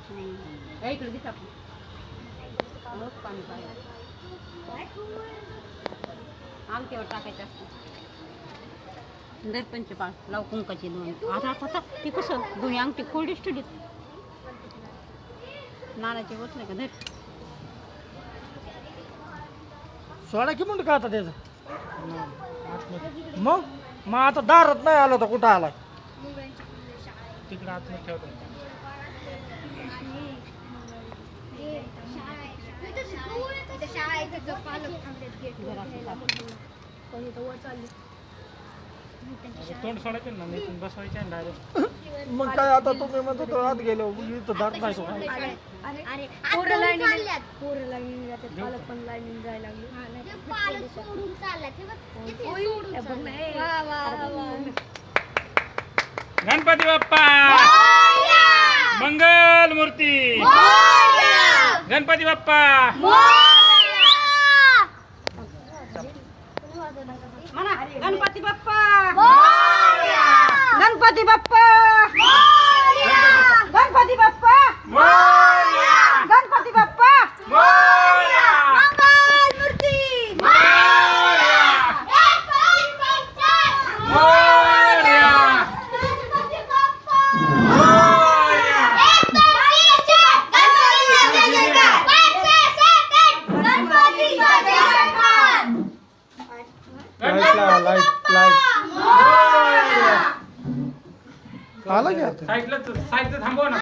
इकडे दिसा पाणी पाहिजे आमच्यावर टाकायचं असतं दरपंच पाळ लाव कुंकाची दोन आता ते कसं दोन्ही अंगठी कोल्ड स्टडीत नानाची होत नाही का धर सोडा की म्हणतो का आता त्याचं मग आता दारात नाही आला तर कुठं आला तिकडे आतमध्ये ठेवतो तोंड सोडायचं ना मी बसवायचे डायरेक्ट मग काय आता तुम्ही म्हणतो तर आत गेलो इथं दार नाही सोडा पोरं लाईनीने जातात पालक पण लाईनीने जायला लागले गणपती बाप्पा मंगल मूर्ती गणपती बाप्पा म्हणा गणपती बाप्पा गणपती बाप्पा गणपती बाप्पा गणपती बाप्पा मंगल मूर्ती आला की आता साईडला थांबवा ना.